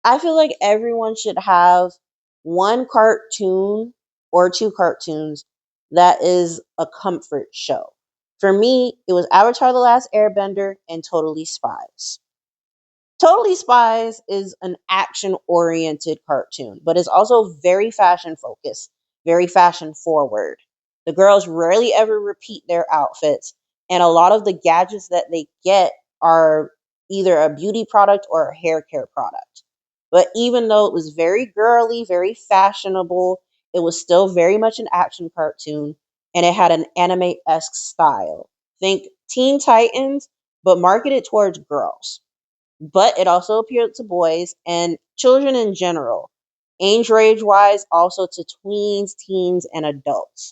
I feel like everyone should have one cartoon or two cartoons that is a comfort show. For me, it was Avatar The Last Airbender and Totally Spies. Totally Spies is an action oriented cartoon, but it's also very fashion focused, very fashion forward. The girls rarely ever repeat their outfits, and a lot of the gadgets that they get are either a beauty product or a hair care product. But even though it was very girly, very fashionable, it was still very much an action cartoon and it had an anime esque style. Think Teen Titans, but marketed towards girls, but it also appealed to boys and children in general. Age range wise, also to tweens, teens, and adults.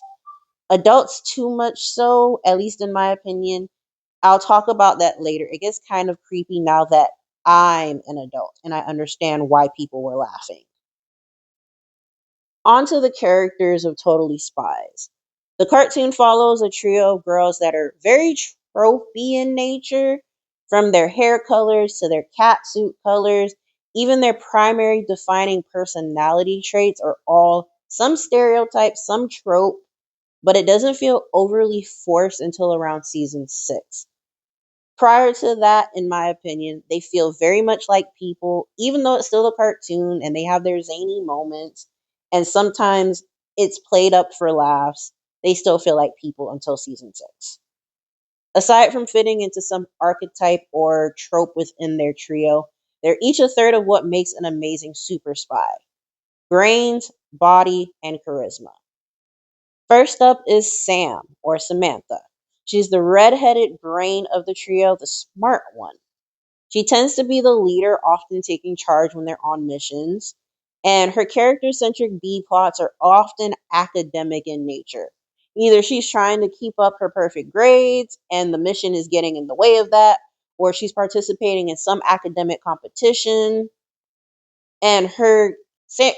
Adults, too much so, at least in my opinion. I'll talk about that later. It gets kind of creepy now that I'm an adult and I understand why people were laughing. Onto the characters of Totally Spies. The cartoon follows a trio of girls that are very tropey in nature, from their hair colors to their catsuit colors. Even their primary defining personality traits are all some stereotype, some trope, but it doesn't feel overly forced until around season 6. Prior to that, in my opinion, they feel very much like people, even though it's still a cartoon and they have their zany moments. And sometimes it's played up for laughs. They still feel like people until season 6. Aside from fitting into some archetype or trope within their trio, they're each a third of what makes an amazing super spy: brains, body, and charisma. First up is Sam, or Samantha. She's the red-headed brain of the trio, the smart one. She tends to be the leader, often taking charge when they're on missions, and her character centric B plots are often academic in nature. Either she's trying to keep up her perfect grades and the mission is getting in the way of that, or she's participating in some academic competition, and her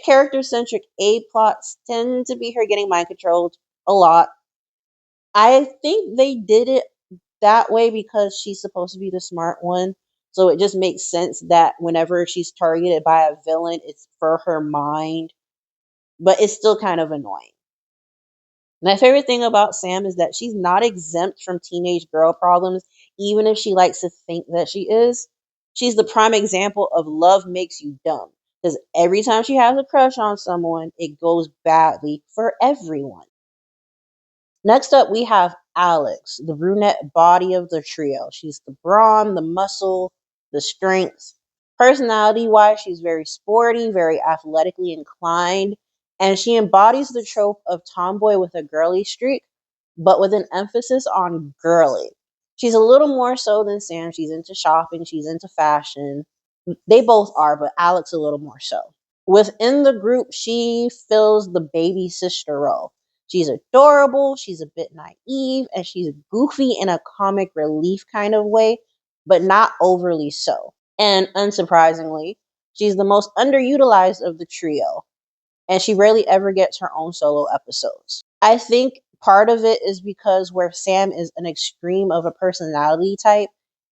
character centric A plots tend to be her getting mind controlled a lot. I think they did it that way because she's supposed to be the smart one. So it just makes sense that whenever she's targeted by a villain, it's for her mind. But it's still kind of annoying. My favorite thing about Sam is that she's not exempt from teenage girl problems, even if she likes to think that she is. She's the prime example of love makes you dumb. Because every time she has a crush on someone, it goes badly for everyone. Next up, we have Alex, the brunette body of the trio. She's the brawn, the muscle, the strength. Personality wise, she's very sporty, very athletically inclined, and she embodies the trope of tomboy with a girly streak, but with an emphasis on girly. She's a little more so than Sam. She's into shopping, she's into fashion. They both are, but Alex a little more so. Within the group, she fills the baby sister role. She's adorable, she's a bit naive, and she's goofy in a comic relief kind of way, but not overly so. And unsurprisingly, she's the most underutilized of the trio, and she rarely ever gets her own solo episodes. I think part of it is because where Sam is an extreme of a personality type,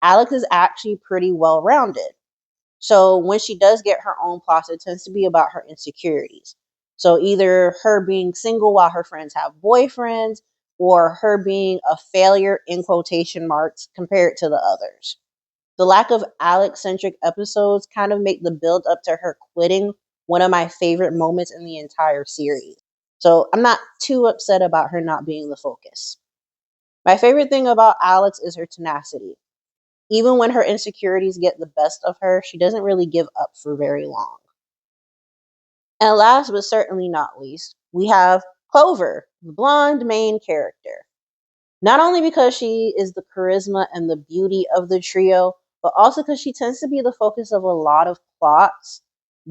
Alex is actually pretty well rounded. So when she does get her own plots, it tends to be about her insecurities. So either her being single while her friends have boyfriends, or her being a failure in quotation marks compared to the others. The lack of Alex centric episodes kind of make the build up to her quitting one of my favorite moments in the entire series. So I'm not too upset about her not being the focus. My favorite thing about Alex is her tenacity. Even when her insecurities get the best of her, she doesn't really give up for very long. And last but certainly not least, we have Clover, the blonde main character. Not only because she is the charisma and the beauty of the trio, but also because she tends to be the focus of a lot of plots,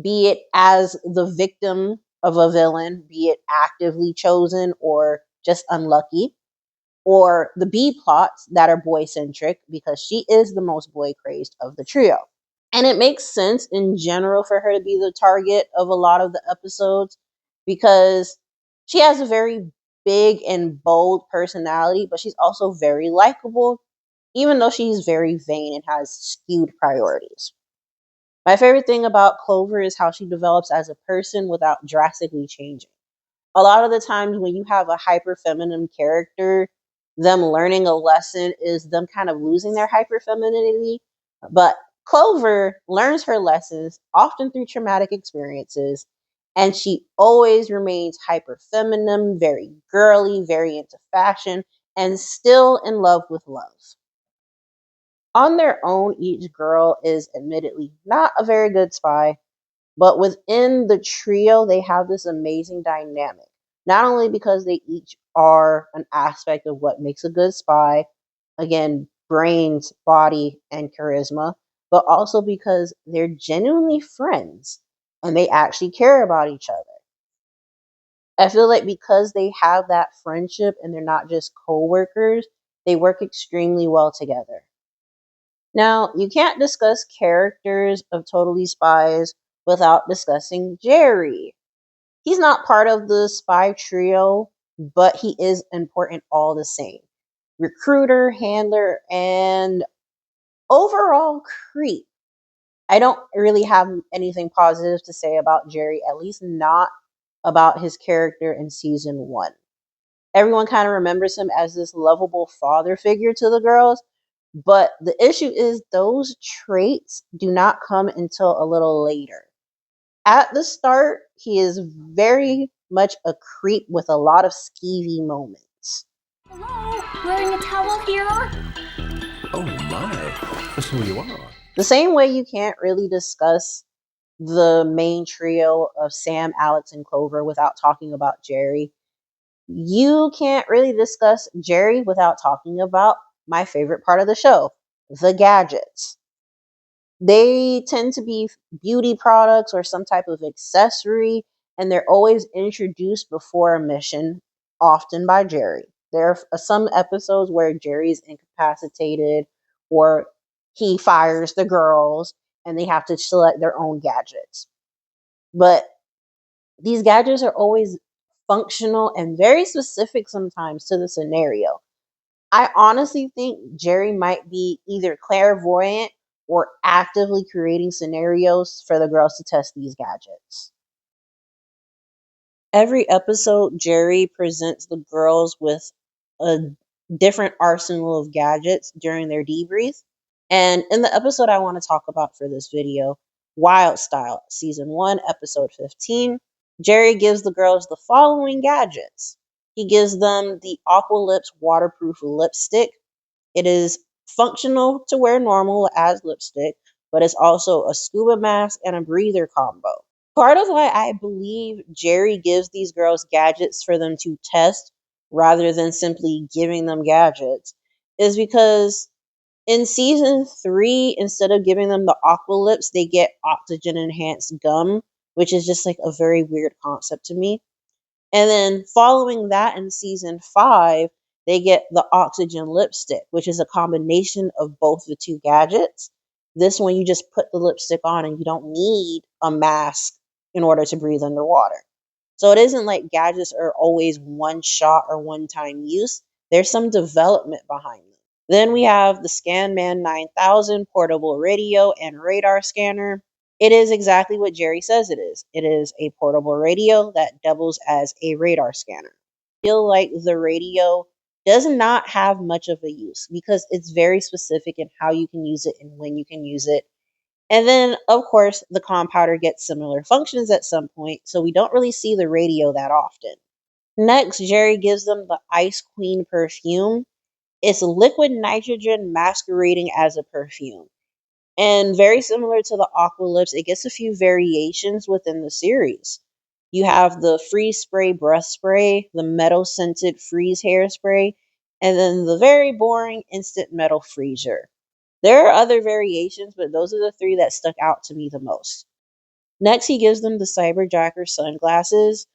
be it as the victim of a villain, be it actively chosen or just unlucky, or the B plots that are boy centric because she is the most boy crazed of the trio. And it makes sense in general for her to be the target of a lot of the episodes because she has a very big and bold personality, but she's also very likable, even though she's very vain and has skewed priorities. My favorite thing about Clover is how she develops as a person without drastically changing. A lot of the times when you have a hyper feminine character, them learning a lesson is them kind of losing their hyper femininity. But Clover learns her lessons often through traumatic experiences, and she always remains hyper feminine, very girly, very into fashion, and still in love with love. On their own, each girl is admittedly not a very good spy, but within the trio, they have this amazing dynamic. Not only because they each are an aspect of what makes a good spy, again, brains, body, and charisma, but also because they're genuinely friends and they actually care about each other. I feel like because they have that friendship and they're not just co workers, they work extremely well together. Now, you can't discuss characters of Totally Spies without discussing Jerry. He's not part of the spy trio, but he is important all the same. Recruiter, handler, and overall creep. I don't really have anything positive to say about Jerry, at least not about his character in season one. Everyone kind of remembers him as this lovable father figure to the girls, but the issue is those traits do not come until a little later. At the start, he is very much a creep with a lot of skeevy moments. Hello, wearing a towel here? Oh my, that's who you are. The same way you can't really discuss the main trio of Sam, Alex, and Clover without talking about Jerry, you can't really discuss Jerry without talking about my favorite part of the show, the gadgets. They tend to be beauty products or some type of accessory, and they're always introduced before a mission, often by Jerry. There are some episodes where Jerry's incapacitated or he fires the girls and they have to select their own gadgets. But these gadgets are always functional and very specific sometimes to the scenario. I honestly think Jerry might be either clairvoyant or actively creating scenarios for the girls to test these gadgets. Every episode, Jerry presents the girls with a different arsenal of gadgets during their debrief. And in the episode I want to talk about for this video, Wild Style, Season 1, Episode 15, Jerry gives the girls the following gadgets. He gives them the Aqua Lips waterproof lipstick. It is functional to wear normal as lipstick, but it's also a scuba mask and a breather combo. Part of why I believe Jerry gives these girls gadgets for them to test rather than simply giving them gadgets is because in season 3, instead of giving them the aqua lips, they get oxygen enhanced gum, which is just like a very weird concept to me. And then following that in season 5, they get the oxygen lipstick, which is a combination of both the two gadgets. This one, you just put the lipstick on and you don't need a mask in order to breathe underwater. So it isn't like gadgets are always one shot or one time use. There's some development behind them. Then we have the Scanman 9000 portable radio and radar scanner. It is exactly what Jerry says it is. It is a portable radio that doubles as a radar scanner. I feel like the radio does not have much of a use because it's very specific in how you can use it and when you can use it. And then, of course, the compounder gets similar functions at some point, so we don't really see the radio that often. Next, Jerry gives them the Ice Queen perfume. It's liquid nitrogen masquerading as a perfume. And very similar to the Aqua Lips, it gets a few variations within the series. You have the freeze spray breath spray, the metal scented freeze hairspray, and then the very boring instant metal freezer. There are other variations, but those are the three that stuck out to me the most. Next, he gives them the Cyberjacker sunglasses.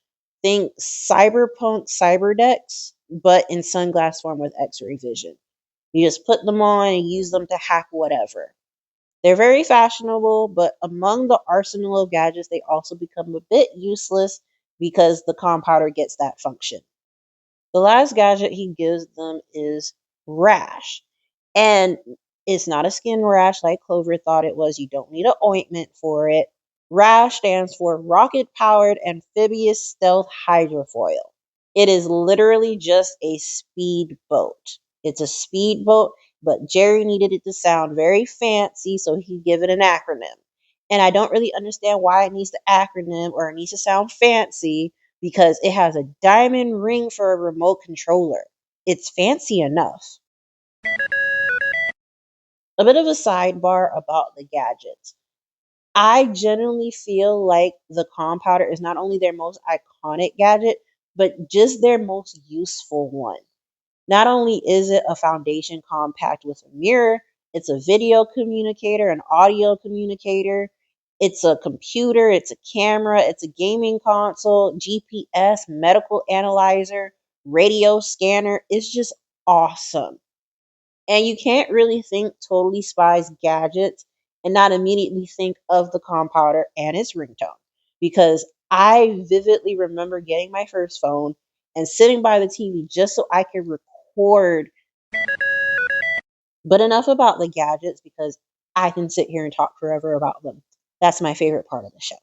Think cyberpunk cyberdecks, but in sunglass form with x-ray vision. You just put them on and use them to hack whatever. They're very fashionable, but among the arsenal of gadgets, they also become a bit useless because the compounder gets that function. The last gadget he gives them is Rash. And It's not a skin rash like Clover thought it was. You don't need an ointment for it. RASH stands for Rocket Powered Amphibious Stealth Hydrofoil. It is literally just a speedboat. It's a speedboat, but Jerry needed it to sound very fancy, so he give it an acronym. And I don't really understand why it needs the acronym or it needs to sound fancy because it has a diamond ring for a remote controller. It's fancy enough. A bit of a sidebar about the gadgets. I genuinely feel like the compounder is not only their most iconic gadget, but just their most useful one. Not only is it a foundation compact with a mirror, it's a video communicator, an audio communicator, it's a computer, it's a camera, it's a gaming console, GPS, medical analyzer, radio scanner. It's just awesome. And you can't really think Totally Spies gadgets and not immediately think of the compounder and its ringtone. Because I vividly remember getting my first phone and sitting by the TV just so I could record. But enough about the gadgets because I can sit here and talk forever about them. That's my favorite part of the show.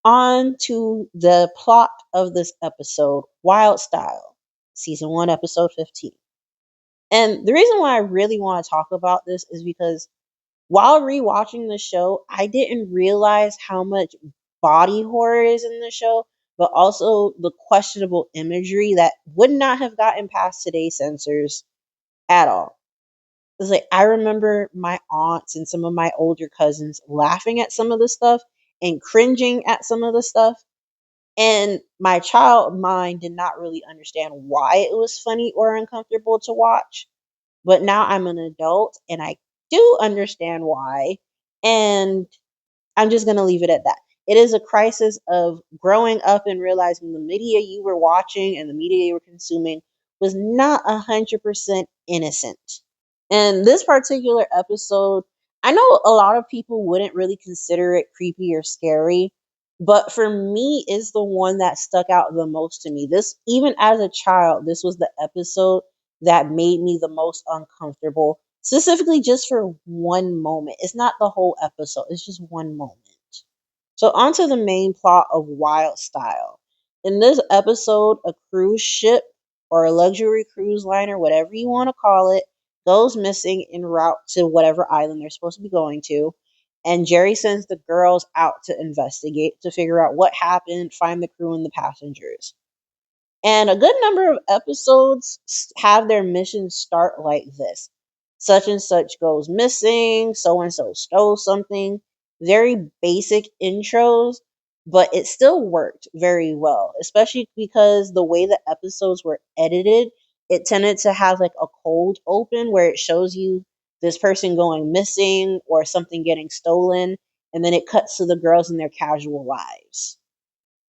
On to the plot of this episode, Wild Style, season 1, episode 15. And the reason why I really want to talk about this is because while rewatching the show, I didn't realize how much body horror is in the show, but also the questionable imagery that would not have gotten past today's censors at all. It's like I remember my aunts and some of my older cousins laughing at some of the stuff and cringing at some of the stuff. And my child mind did not really understand why it was funny or uncomfortable to watch. But now I'm an adult and I do understand why. And I'm just going to leave it at that. It is a crisis of growing up and realizing the media you were watching and the media you were consuming was not 100% innocent. And this particular episode, I know a lot of people wouldn't really consider it creepy or scary, but for me, is the one that stuck out the most to me. This, even as a child, this was the episode that made me the most uncomfortable, specifically just for one moment. It's not the whole episode, it's just one moment. So, on to the main plot of Wild Style. In this episode, a cruise ship or a luxury cruise liner, whatever you want to call it, goes missing en route to whatever island they're supposed to be going to. And Jerry sends the girls out to investigate to figure out what happened, find the crew and the passengers. And a good number of episodes have their missions start like this. Such and such goes missing, so and so stole something. Very basic intros, but it still worked very well, especially because the way the episodes were edited, it tended to have like a cold open where it shows you this person going missing or something getting stolen, and then it cuts to the girls in their casual lives.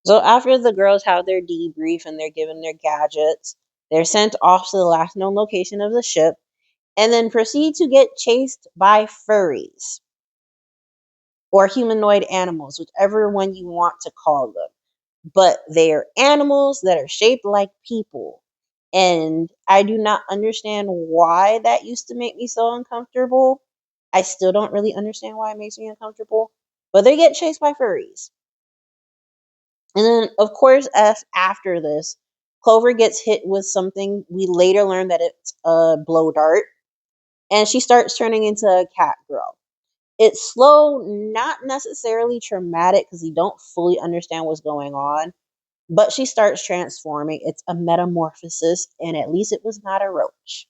So after the girls have their debrief and they're given their gadgets, they're sent off to the last known location of the ship and then proceed to get chased by furries or humanoid animals, whichever one you want to call them. But they are animals that are shaped like people. And I do not understand why that used to make me so uncomfortable. I still don't really understand why it makes me uncomfortable. But they get chased by furries. And then, of course, as after this, Clover gets hit with something. We later learn that it's a blow dart, and she starts turning into a cat girl. It's slow, not necessarily traumatic because you don't fully understand what's going on, but she starts transforming. It's a metamorphosis, and at least it was not a roach.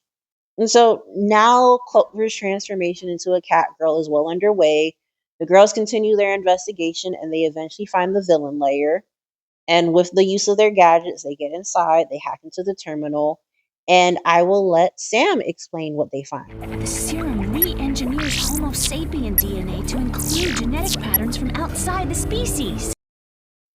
And so now Clover's transformation into a cat girl is well underway. The girls continue their investigation, and they eventually find the villain layer. And with the use of their gadgets, they get inside, they hack into the terminal, and I will let Sam explain what they find. The serum re-engineers Homo sapien DNA to include genetic patterns from outside the species.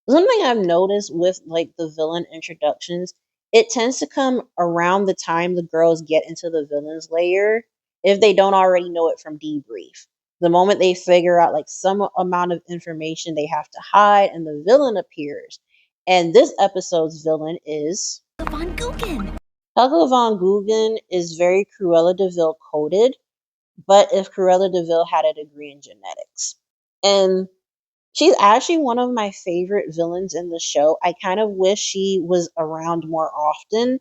Something I've noticed with like the villain introductions, it tends to come around the time the girls get into the villain's layer if they don't already know it from debrief. The moment they figure out like some amount of information they have to hide and the villain appears. And this episode's villain is Von Guggen. Helga von Guggen is very Cruella de Vil coded, but if Cruella de Vil had a degree in genetics. And she's actually one of my favorite villains in the show. I kind of wish she was around more often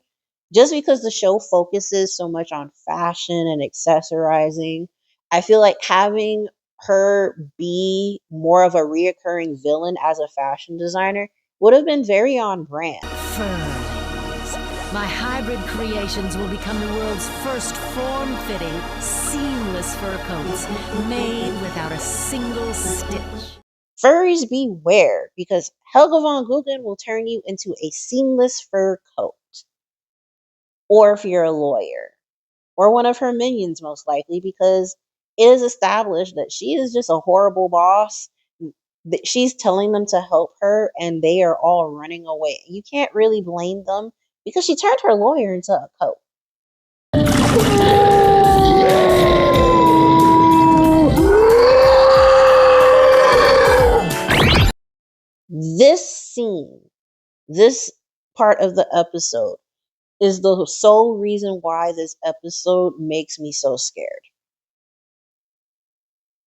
just because the show focuses so much on fashion and accessorizing. I feel like having her be more of a reoccurring villain as a fashion designer would have been very on brand. Furries. My hybrid creations will become the world's first form-fitting, seamless fur coats, made without a single stitch. Furries beware, because Helga von Guggen will turn you into a seamless fur coat. Or if you're a lawyer, or one of her minions, most likely, because it is established that she is just a horrible boss. That she's telling them to help her, and they are all running away. You can't really blame them because she turned her lawyer into a coat. This scene, this part of the episode, is the sole reason why this episode makes me so scared.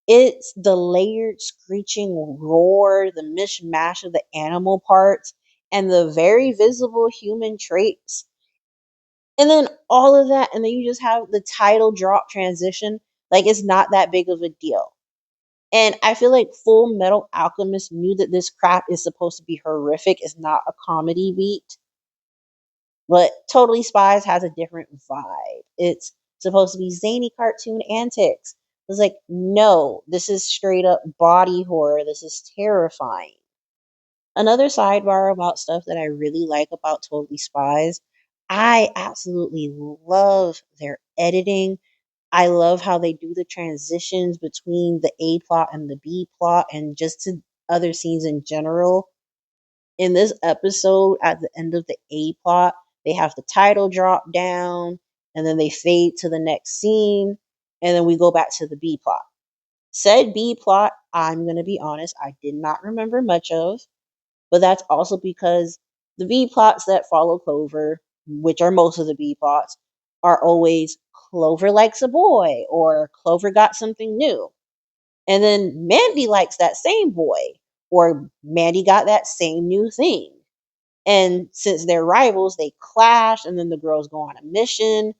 It's the layered screeching roar, the mishmash of the animal parts, and the very visible human traits. And then all of that, and then you just have the title drop transition. Like, it's not that big of a deal. And I feel like Full Metal Alchemist knew that this crap is supposed to be horrific. It's not a comedy beat. But Totally Spies has a different vibe. It's supposed to be zany cartoon antics. It's like, no, this is straight up body horror. This is terrifying. Another sidebar about stuff that I really like about Totally Spies, I absolutely love their editing. I love how they do the transitions between the A plot and the B plot and just to other scenes in general. In this episode, at the end of the A plot, they have the title drop down and then they fade to the next scene and then we go back to the B plot. Said B plot, I'm going to be honest, I did not remember much of, but that's also because the B plots that follow Clover, which are most of the B plots, are always Clover likes a boy or Clover got something new. And then Mandy likes that same boy or Mandy got that same new thing. And since they're rivals, they clash, and then the girls go on a mission.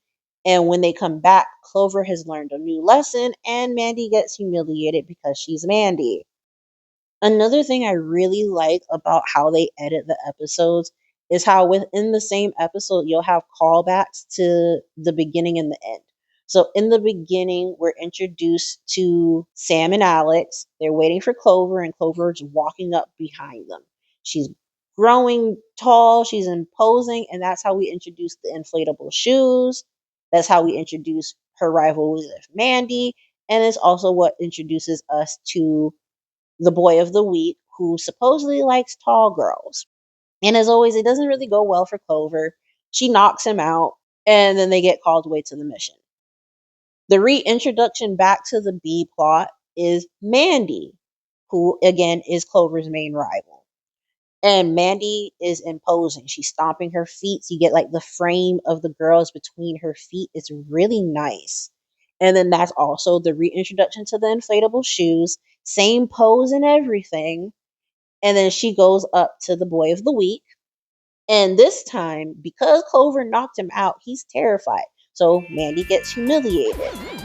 And when they come back, Clover has learned a new lesson, and Mandy gets humiliated because she's Mandy. Another thing I really like about how they edit the episodes is how within the same episode, you'll have callbacks to the beginning and the end. So in the beginning, we're introduced to Sam and Alex. They're waiting for Clover, and Clover's walking up behind them. She's growing tall, she's imposing, and that's how we introduce the inflatable shoes. That's how we introduce her rivalry with Mandy. And it's also what introduces us to the boy of the week who supposedly likes tall girls. And as always, it doesn't really go well for Clover. She knocks him out, and then they get called away to the mission. The reintroduction back to the B plot is Mandy, who again is Clover's main rival. And Mandy is imposing. She's stomping her feet. So you get like the frame of the girls between her feet. It's really nice. And then that's also the reintroduction to the inflatable shoes. Same pose and everything. And then she goes up to the boy of the week. And this time, because Clover knocked him out, he's terrified. So Mandy gets humiliated.